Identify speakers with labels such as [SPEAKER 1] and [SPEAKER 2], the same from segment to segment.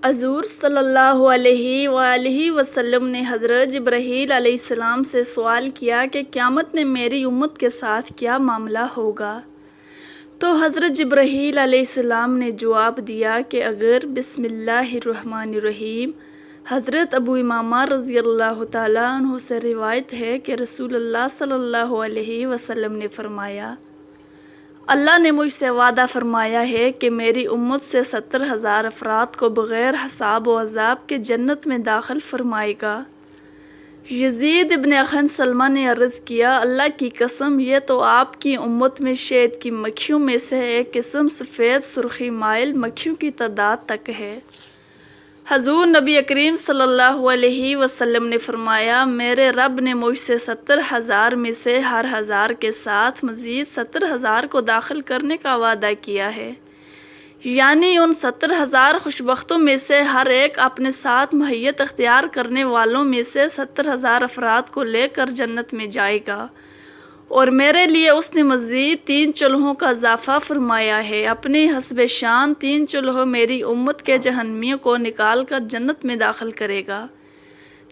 [SPEAKER 1] حضور صلی اللہ علیہ وآلہ وسلم نے حضرت جبرائیل علیہ السلام سے سوال کیا کہ قیامت میں میری امت کے ساتھ کیا معاملہ ہوگا؟ تو حضرت جبرائیل علیہ السلام نے جواب دیا کہ اگر بسم اللہ الرحمن الرحیم۔ حضرت ابو امامہ رضی اللہ تعالیٰ عنہ سے روایت ہے کہ رسول اللہ صلی اللہ علیہ وسلم نے فرمایا، اللہ نے مجھ سے وعدہ فرمایا ہے کہ میری امت سے 70,000 افراد کو بغیر حساب و عذاب کے جنت میں داخل فرمائے گا۔ یزید ابن اخن سلمہ نے عرض کیا، اللہ کی قسم، یہ تو آپ کی امت میں شہد کی مکھیوں میں سے ایک قسم سفید سرخی مائل مکھیوں کی تعداد تک ہے۔ حضور نبی کریم صلی اللہ علیہ وسلم نے فرمایا، میرے رب نے مجھ سے 70,000 میں سے ہر 1000 کے ساتھ مزید 70,000 کو داخل کرنے کا وعدہ کیا ہے، یعنی ان 70,000 خوشبختوں میں سے ہر ایک اپنے ساتھ مہیت اختیار کرنے والوں میں سے 70,000 افراد کو لے کر جنت میں جائے گا، اور میرے لیے اس نے مزید 3 چولہوں کا اضافہ فرمایا ہے، اپنی حسب شان 3 چولہوں میری امت کے جہنمیوں کو نکال کر جنت میں داخل کرے گا۔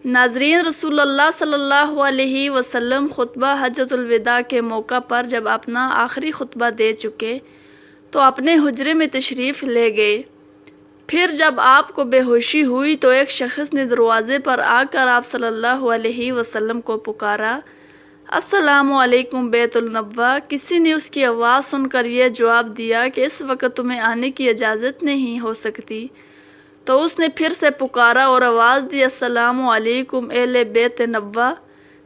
[SPEAKER 1] ناظرین، رسول اللہ صلی اللہ علیہ وسلم خطبہ حجۃ الوداع کے موقع پر جب اپنا آخری خطبہ دے چکے تو اپنے حجرے میں تشریف لے گئے۔ پھر جب آپ کو بے ہوشی ہوئی تو ایک شخص نے دروازے پر آ کر آپ صلی اللہ علیہ وسلم کو پکارا، السلام علیکم بیت النبوہ۔ کسی نے اس کی آواز سن کر یہ جواب دیا کہ اس وقت تمہیں آنے کی اجازت نہیں ہو سکتی۔ تو اس نے پھر سے پکارا اور آواز دی، السلام علیکم اہل بیت نبوہ۔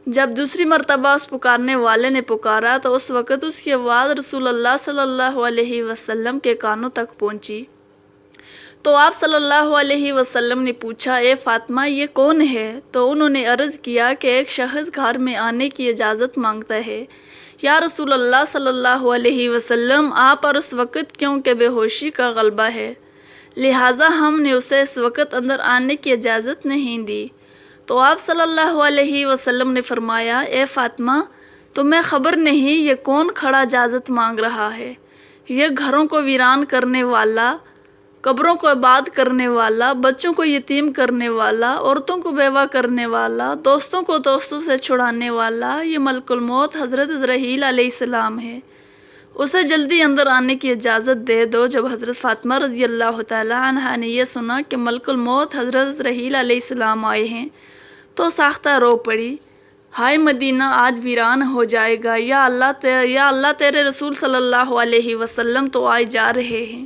[SPEAKER 1] جب دوسری مرتبہ اس پکارنے والے نے پکارا تو اس وقت اس کی آواز رسول اللہ صلی اللہ علیہ وسلم کے کانوں تک پہنچی۔ تو آپ صلی اللہ علیہ وسلم نے پوچھا، اے فاطمہ، یہ کون ہے؟ تو انہوں نے عرض کیا کہ ایک شخص گھر میں آنے کی اجازت مانگتا ہے۔ یا رسول اللہ صلی اللہ علیہ وسلم، آپ پر اس وقت کیونکہ بے ہوشی کا غلبہ ہے، لہٰذا ہم نے اسے اس وقت اندر آنے کی اجازت نہیں دی۔ تو آپ صلی اللہ علیہ وسلم نے فرمایا، اے فاطمہ، تمہیں خبر نہیں یہ کون کھڑا اجازت مانگ رہا ہے؟ یہ گھروں کو ویران کرنے والا، قبروں کو آباد کرنے والا، بچوں کو یتیم کرنے والا، عورتوں کو بیوہ کرنے والا، دوستوں کو دوستوں سے چھڑانے والا، یہ ملک الموت حضرت جبرائیل علیہ السلام ہے، اسے جلدی اندر آنے کی اجازت دے دو۔ جب حضرت فاطمہ رضی اللہ تعالیٰ عنہا نے یہ سنا کہ ملک الموت حضرت جبرائیل علیہ السلام آئے ہیں تو ساختہ رو پڑی، ہائے مدینہ آج ویران ہو جائے گا، یا اللہ تیرے رسول صلی اللہ علیہ وسلم تو آئے جا رہے ہیں،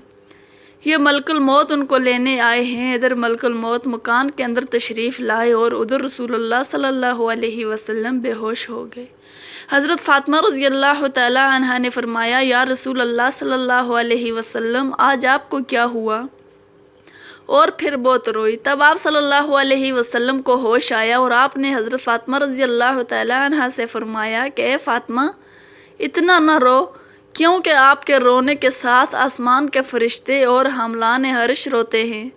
[SPEAKER 1] یہ ملک الموت ان کو لینے آئے ہیں۔ ادھر ملک الموت مکان کے اندر تشریف لائے اور ادھر رسول اللہ صلی اللہ علیہ وسلم بے ہوش ہو گئے۔ حضرت فاطمہ رضی اللہ تعالی عنہا نے فرمایا، یا رسول اللہ صلی اللہ علیہ وسلم، آج آپ کو کیا ہوا؟ اور پھر بہت روئی۔ تب آپ صلی اللہ علیہ وسلم کو ہوش آیا اور آپ نے حضرت فاطمہ رضی اللہ تعالی عنہا سے فرمایا کہ اے فاطمہ، اتنا نہ رو، کیونکہ آپ کے رونے کے ساتھ آسمان کے فرشتے اور حاملان عرش روتے ہیں۔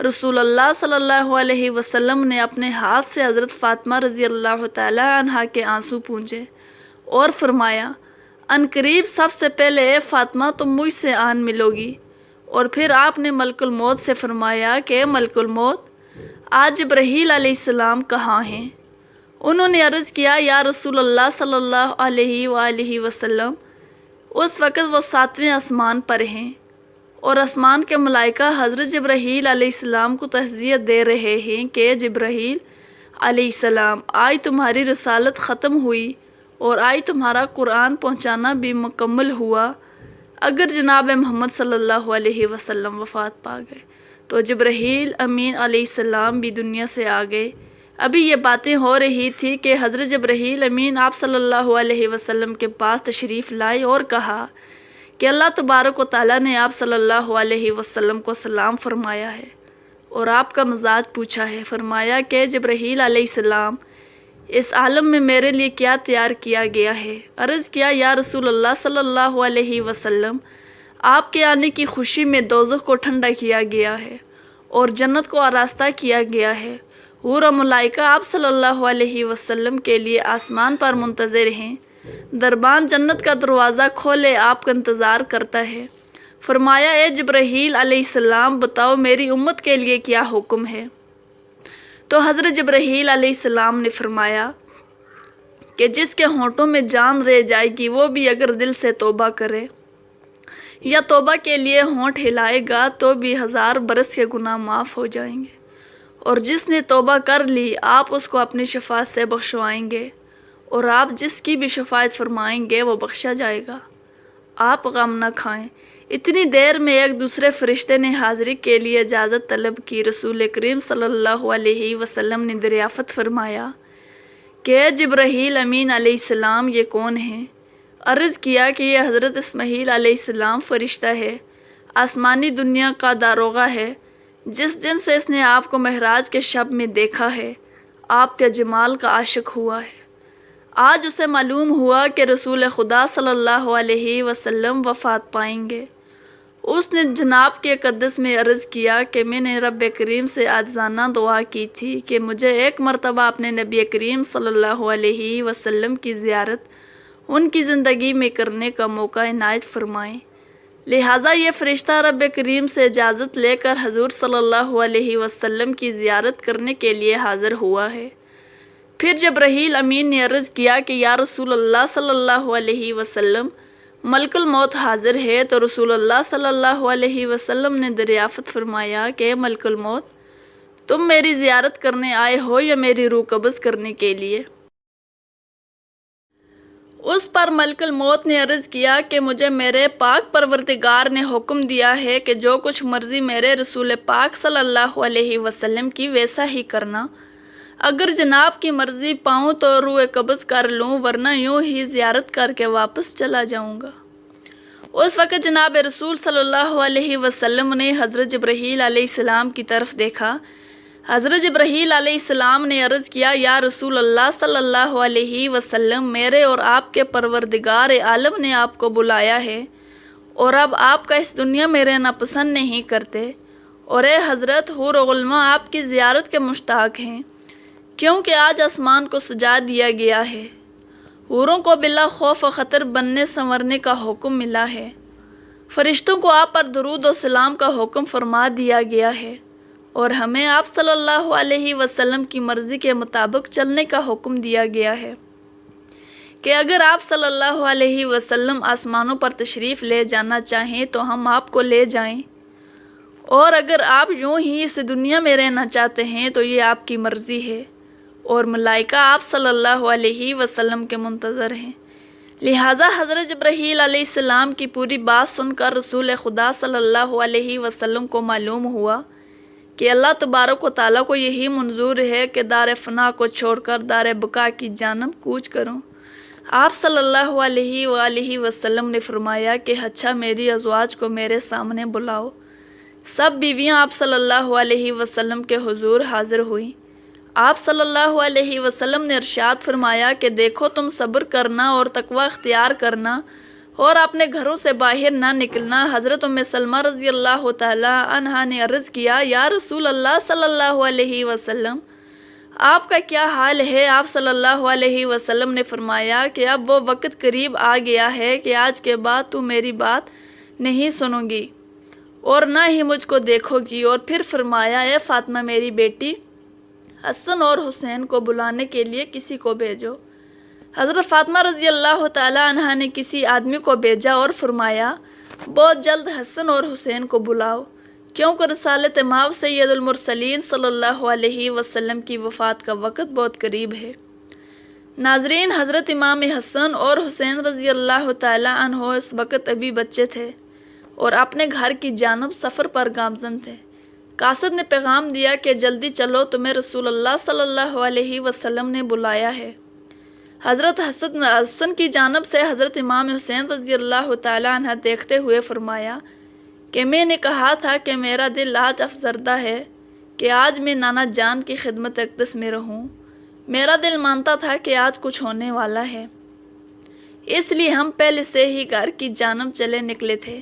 [SPEAKER 1] رسول اللہ صلی اللہ علیہ وسلم نے اپنے ہاتھ سے حضرت فاطمہ رضی اللہ تعالی عنہا کے آنسو پونچھے اور فرمایا، ان قریب سب سے پہلے اے فاطمہ تم مجھ سے آن ملو گی۔ اور پھر آپ نے ملک الموت سے فرمایا کہ اے ملک الموت، آج جبرائیل علیہ السلام کہاں ہیں؟ انہوں نے عرض کیا، یا رسول اللہ صلی اللہ علیہ وآلہ وسلم، اس وقت وہ 7ویں آسمان پر ہیں اور آسمان کے ملائکہ حضرت جبرائیل علیہ السلام کو تہزیت دے رہے ہیں کہ جبرائیل علیہ السلام، آج تمہاری رسالت ختم ہوئی اور آج تمہارا قرآن پہنچانا بھی مکمل ہوا، اگر جناب محمد صلی اللہ علیہ وسلم وفات پا گئے تو جبرائیل امین علیہ السلام بھی دنیا سے آ گئے۔ ابھی یہ باتیں ہو رہی تھی کہ حضرت جبرائیل امین آپ صلی اللہ علیہ وسلم کے پاس تشریف لائے اور کہا کہ اللہ تبارک و تعالیٰ نے آپ صلی اللہ علیہ وسلم کو سلام فرمایا ہے اور آپ کا مزاج پوچھا ہے۔ فرمایا کہ جبرائیل علیہ السلام، اس عالم میں میرے لیے کیا تیار کیا گیا ہے؟ عرض کیا، یا رسول اللہ صلی اللہ علیہ وسلم، آپ کے آنے کی خوشی میں دوزخ کو ٹھنڈا کیا گیا ہے اور جنت کو آراستہ کیا گیا ہے۔ حور و ملائکہ آپ صلی اللہ علیہ وسلم کے لیے آسمان پر منتظر ہیں، دربان جنت کا دروازہ کھولے آپ کا انتظار کرتا ہے۔ فرمایا اے جبرائیل علیہ السلام بتاؤ میری امت کے لیے کیا حکم ہے؟ تو حضرت جبرائیل علیہ السلام نے فرمایا کہ جس کے ہونٹوں میں جان رہ جائے گی وہ بھی اگر دل سے توبہ کرے یا توبہ کے لیے ہونٹ ہلائے گا تو بھی 1000 برس کے گناہ معاف ہو جائیں گے، اور جس نے توبہ کر لی آپ اس کو اپنی شفاعت سے بخشوائیں گے، اور آپ جس کی بھی شفاعت فرمائیں گے وہ بخشا جائے گا۔ آپ غم نہ کھائیں۔ اتنی دیر میں ایک دوسرے فرشتے نے حاضری کے لیے اجازت طلب کی۔ رسول کریم صلی اللہ علیہ وسلم نے دریافت فرمایا کہ اے جبرائیل امین علیہ السلام یہ کون ہیں؟ عرض کیا کہ یہ حضرت اسماعیل علیہ السلام فرشتہ ہے، آسمانی دنیا کا داروغہ ہے۔ جس دن سے اس نے آپ کو معراج کے شب میں دیکھا ہے آپ کے جمال کا عاشق ہوا ہے۔ آج اسے معلوم ہوا کہ رسول خدا صلی اللہ علیہ وسلم وفات پائیں گے۔ اس نے جناب کے قدس میں عرض کیا کہ میں نے رب کریم سے عاجزانہ دعا کی تھی کہ مجھے ایک مرتبہ اپنے نبی کریم صلی اللہ علیہ وسلم کی زیارت ان کی زندگی میں کرنے کا موقع عنایت فرمائیں۔ لہٰذا یہ فرشتہ رب کریم سے اجازت لے کر حضور صلی اللہ علیہ وسلم کی زیارت کرنے کے لیے حاضر ہوا ہے۔ پھر جبرائیل امین نے عرض کیا کہ یا رسول اللہ صلی اللہ علیہ وسلم ملک الموت حاضر ہے، تو رسول اللہ صلی اللہ علیہ وسلم نے دریافت فرمایا کہ ملک الموت تم میری زیارت کرنے آئے ہو یا میری روح قبض کرنے کے لیے؟ اس پر ملک الموت نے عرض کیا کہ مجھے میرے پاک پروردگار نے حکم دیا ہے کہ جو کچھ مرضی میرے رسول پاک صلی اللہ علیہ وسلم کی ویسا ہی کرنا۔ اگر جناب کی مرضی پاؤں تو روح قبض کر لوں، ورنہ یوں ہی زیارت کر کے واپس چلا جاؤں گا۔ اس وقت جناب رسول صلی اللہ علیہ وسلم نے حضرت جبرائیل علیہ السلام کی طرف دیکھا۔ حضرت جبرائیل علیہ السلام نے عرض کیا یا رسول اللہ صلی اللہ علیہ وسلم میرے اور آپ کے پروردگار عالم نے آپ کو بلایا ہے، اور اب آپ کا اس دنیا میں رہنا پسند نہیں کرتے، اور اے حضرت حور و غلماں آپ کی زیارت کے مشتاق ہیں، کیونکہ آج آسمان کو سجا دیا گیا ہے۔ حوروں کو بلا خوف و خطر بننے سنورنے کا حکم ملا ہے۔ فرشتوں کو آپ پر درود و سلام کا حکم فرما دیا گیا ہے، اور ہمیں آپ صلی اللہ علیہ وسلم کی مرضی کے مطابق چلنے کا حکم دیا گیا ہے کہ اگر آپ صلی اللہ علیہ وسلم آسمانوں پر تشریف لے جانا چاہیں تو ہم آپ کو لے جائیں، اور اگر آپ یوں ہی اس دنیا میں رہنا چاہتے ہیں تو یہ آپ کی مرضی ہے، اور ملائکہ آپ صلی اللہ علیہ وسلم کے منتظر ہیں۔ لہٰذا حضرت جبرائیل علیہ السلام کی پوری بات سن کر رسول خدا صلی اللہ علیہ وسلم کو معلوم ہوا کہ اللہ تبارک و تعالیٰ کو یہی منظور ہے کہ دار فنا کو چھوڑ کر دار بقا کی جانب کوچ کروں۔ آپ صلی اللہ علیہ وآلہ وسلم نے فرمایا کہ اچھا میری ازواج کو میرے سامنے بلاؤ۔ سب بیویاں آپ صلی اللہ علیہ وسلم کے حضور حاضر ہوئیں۔ آپ صلی اللہ علیہ وسلم نے ارشاد فرمایا کہ دیکھو تم صبر کرنا اور تقوی اختیار کرنا اور اپنے گھروں سے باہر نہ نکلنا۔ حضرت ام سلمہ رضی اللہ تعالی عنہا نے عرض کیا یا رسول اللہ صلی اللہ علیہ وسلم آپ کا کیا حال ہے؟ آپ صلی اللہ علیہ وسلم نے فرمایا کہ اب وہ وقت قریب آ گیا ہے کہ آج کے بعد تو میری بات نہیں سنو گی اور نہ ہی مجھ کو دیکھو گی۔ اور پھر فرمایا اے فاطمہ میری بیٹی، حسن اور حسین کو بلانے کے لیے کسی کو بھیجو۔ حضرت فاطمہ رضی اللہ تعالی عنہا نے کسی آدمی کو بھیجا اور فرمایا بہت جلد حسن اور حسین کو بلاؤ، کیونکہ رسالت مآب سید المرسلین صلی اللہ علیہ وسلم کی وفات کا وقت بہت قریب ہے۔ ناظرین، حضرت امام حسن اور حسین رضی اللہ تعالی عنہ اس وقت ابھی بچے تھے اور اپنے گھر کی جانب سفر پر گامزن تھے۔ قاصد نے پیغام دیا کہ جلدی چلو، تمہیں رسول اللہ صلی اللہ علیہ وسلم نے بلایا ہے۔ حضرت حسن کی جانب سے حضرت امام حسین رضی اللہ تعالی عنہ دیکھتے ہوئے فرمایا کہ میں نے کہا تھا کہ میرا دل آج افسردہ ہے کہ آج میں نانا جان کی خدمت اقدس میں رہوں۔ میرا دل مانتا تھا کہ آج کچھ ہونے والا ہے، اس لیے ہم پہلے سے ہی گھر کی جانب چلے نکلے تھے۔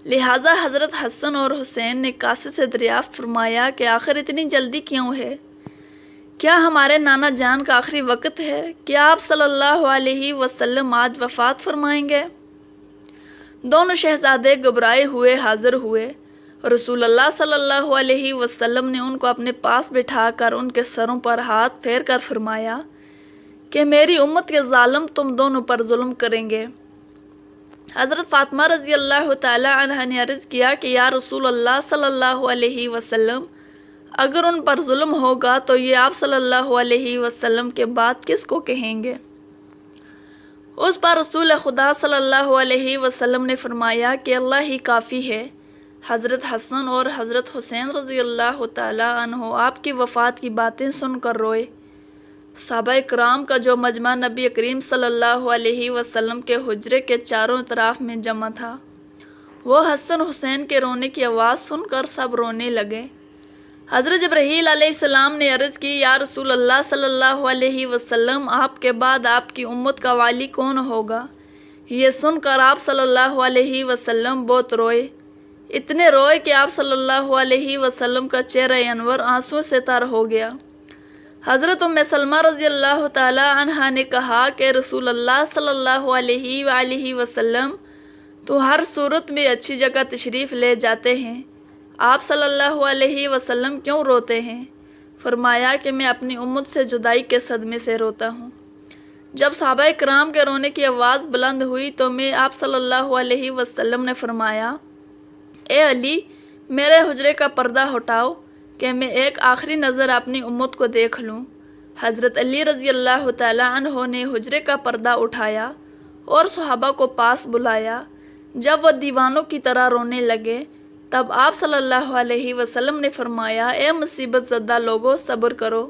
[SPEAKER 1] لہٰذا حضرت حسن اور حسین نے قاصد سے دریافت فرمایا کہ آخر اتنی جلدی کیوں ہے؟ کیا ہمارے نانا جان کا آخری وقت ہے؟ کیا آپ صلی اللہ علیہ وسلم آج وفات فرمائیں گے؟ دونوں شہزادے گھبرائے ہوئے حاضر ہوئے۔ رسول اللہ صلی اللہ علیہ وسلم نے ان کو اپنے پاس بٹھا کر ان کے سروں پر ہاتھ پھیر کر فرمایا کہ میری امت کے ظالم تم دونوں پر ظلم کریں گے۔ حضرت فاطمہ رضی اللہ تعالی عنہا نے عرض کیا کہ یا رسول اللہ صلی اللہ علیہ وسلم، اگر ان پر ظلم ہوگا تو یہ آپ صلی اللہ علیہ وسلم کے بعد کس کو کہیں گے؟ اس پر رسول خدا صلی اللہ علیہ وسلم نے فرمایا کہ اللہ ہی کافی ہے۔ حضرت حسن اور حضرت حسین رضی اللہ تعالی عنہ آپ کی وفات کی باتیں سن کر روئے۔ صحابہ کرام کا جو مجمع نبی کریم صلی اللہ علیہ وسلم کے حجرے کے چاروں طرف میں جمع تھا، وہ حسن حسین کے رونے کی آواز سن کر سب رونے لگے۔ حضرت جبرائیل علیہ السلام نے عرض کی، یا رسول اللہ صلی اللہ علیہ وسلم، آپ کے بعد آپ کی امت کا والی کون ہوگا؟ یہ سن کر آپ صلی اللہ علیہ وسلم بہت روئے، اتنے روئے کہ آپ صلی اللہ علیہ وسلم کا چہرہ انور آنسوں سے تر ہو گیا۔ حضرت ام سلمہ رضی اللہ تعالی عنہا نے کہا کہ رسول اللہ صلی اللہ علیہ وآلہ وسلم تو ہر صورت میں اچھی جگہ تشریف لے جاتے ہیں، آپ صلی اللہ علیہ وسلم کیوں روتے ہیں؟ فرمایا کہ میں اپنی امت سے جدائی کے صدمے سے روتا ہوں۔ جب صحابہ کرام کے رونے کی آواز بلند ہوئی تو میں آپ صلی اللہ علیہ وسلم نے فرمایا، اے علی، میرے حجرے کا پردہ ہٹاؤ کہ میں ایک آخری نظر اپنی امت کو دیکھ لوں۔ حضرت علی رضی اللہ تعالی عنہ نے حجرے کا پردہ اٹھایا اور صحابہ کو پاس بلایا۔ جب وہ دیوانوں کی طرح رونے لگے تب آپ صلی اللہ علیہ وسلم نے فرمایا، اے مصیبت زدہ لوگو، صبر کرو،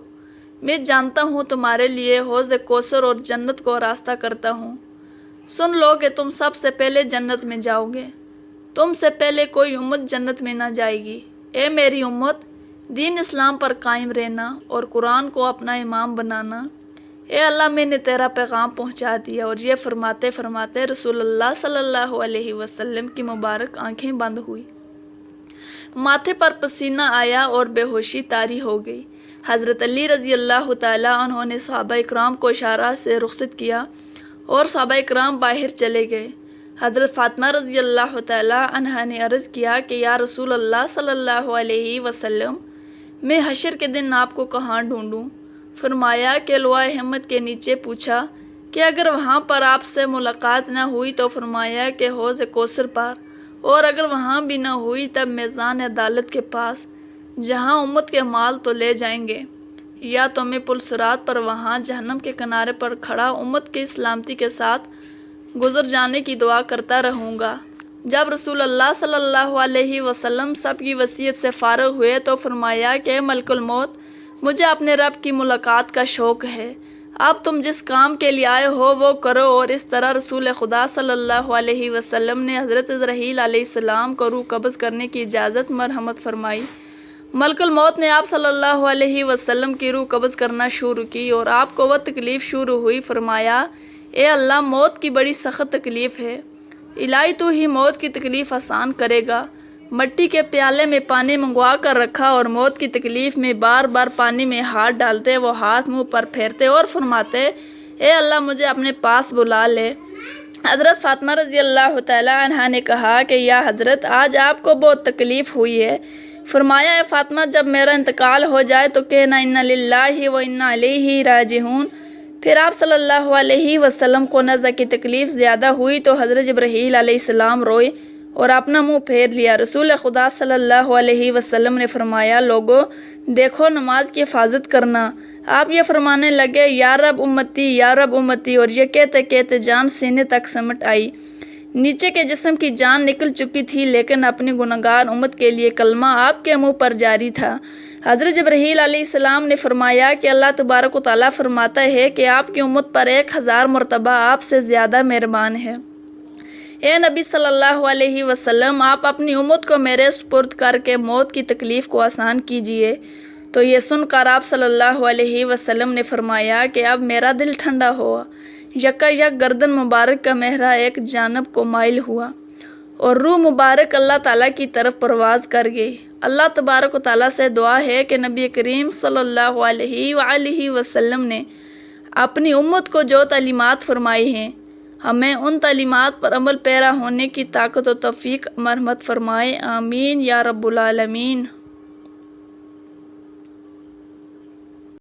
[SPEAKER 1] میں جانتا ہوں تمہارے لیے حوض کوثر اور جنت کو راستہ کرتا ہوں۔ سن لو کہ تم سب سے پہلے جنت میں جاؤ گے، تم سے پہلے کوئی امت جنت میں نہ جائے گی۔ اے میری امت، دین اسلام پر قائم رہنا اور قرآن کو اپنا امام بنانا۔ اے اللہ، میں نے تیرا پیغام پہنچا دیا۔ اور یہ فرماتے فرماتے رسول اللہ صلی اللہ علیہ وسلم کی مبارک آنکھیں بند ہوئی، ماتھے پر پسینہ آیا اور بے ہوشی طاری ہو گئی۔ حضرت علی رضی اللہ تعالی عنہ نے صحابہ اکرام کو اشارہ سے رخصت کیا اور صحابہ اکرام باہر چلے گئے۔ حضرت فاطمہ رضی اللہ تعالی عنہا نے عرض کیا کہ یا رسول اللہ صلی اللہ علیہ وسلم، میں حشر کے دن آپ کو کہاں ڈھونڈوں؟ فرمایا کہ لوائے ہمت کے نیچے۔ پوچھا کہ اگر وہاں پر آپ سے ملاقات نہ ہوئی تو فرمایا کہ حوض کوثر پر، اور اگر وہاں بھی نہ ہوئی تب میزان عدالت کے پاس، جہاں امت کے مال تو لے جائیں گے، یا تو میں پل صراط پر وہاں جہنم کے کنارے پر کھڑا امت کی سلامتی کے ساتھ گزر جانے کی دعا کرتا رہوں گا۔ جب رسول اللہ صلی اللہ علیہ وسلم سب کی وصیت سے فارغ ہوئے تو فرمایا کہ ملک الموت، مجھے اپنے رب کی ملاقات کا شوق ہے، اب تم جس کام کے لیے آئے ہو وہ کرو۔ اور اس طرح رسول خدا صلی اللہ علیہ وسلم نے حضرت جبرائیل علیہ السلام کو روح قبض کرنے کی اجازت مرحمت فرمائی۔ ملک الموت نے آپ صلی اللہ علیہ وسلم کی روح قبض کرنا شروع کی اور آپ کو وہ تکلیف شروع ہوئی۔ فرمایا، اے اللہ، موت کی بڑی سخت تکلیف ہے، الہی تو ہی موت کی تکلیف آسان کرے گا۔ مٹی کے پیالے میں پانی منگوا کر رکھا اور موت کی تکلیف میں بار بار پانی میں ہاتھ ڈالتے، وہ ہاتھ منہ پر پھیرتے اور فرماتے، اے اللہ، مجھے اپنے پاس بلا لے۔ حضرت فاطمہ رضی اللہ تعالی عنہا نے کہا کہ یا حضرت، آج آپ کو بہت تکلیف ہوئی ہے۔ فرمایا، اے فاطمہ، جب میرا انتقال ہو جائے تو کہنا انا للہ و انا الیہ راجعون۔ پھر آپ صلی اللہ علیہ وسلم کو نزع کی تکلیف زیادہ ہوئی تو حضرت جبرائیل علیہ السلام روئے اور اپنا منہ پھیر لیا۔ رسول خدا صلی اللہ علیہ وسلم نے فرمایا، لوگو دیکھو، نماز کی حفاظت کرنا۔ آپ یہ فرمانے لگے، یا رب امتی، یا رب امتی، اور یہ کہتے کہتے جان سینے تک سمٹ آئی۔ نیچے کے جسم کی جان نکل چکی تھی لیکن اپنی گنہگار امت کے لیے کلمہ آپ کے منہ پر جاری تھا۔ حضرت جبرائیل علیہ السلام نے فرمایا کہ اللہ تبارک و تعالیٰ فرماتا ہے کہ آپ کی امت پر 1000 مرتبہ آپ سے زیادہ مہربان ہے۔ اے نبی صلی اللہ علیہ وسلم، آپ اپنی امت کو میرے سپرد کر کے موت کی تکلیف کو آسان کیجیے۔ تو یہ سن کر آپ صلی اللہ علیہ وسلم نے فرمایا کہ اب میرا دل ٹھنڈا ہوا۔ یکا یک گردن مبارک کا مہرہ ایک جانب کو مائل ہوا اور روح مبارک اللہ تعالیٰ کی طرف پرواز کر گئی۔ اللہ تبارک و تعالیٰ سے دعا ہے کہ نبی کریم صلی اللہ علیہ وآلہ وسلم نے اپنی امت کو جو تعلیمات فرمائی ہیں، ہمیں ان تعلیمات پر عمل پیرا ہونے کی طاقت و توفیق مرحمت فرمائے، آمین یا رب العالمین۔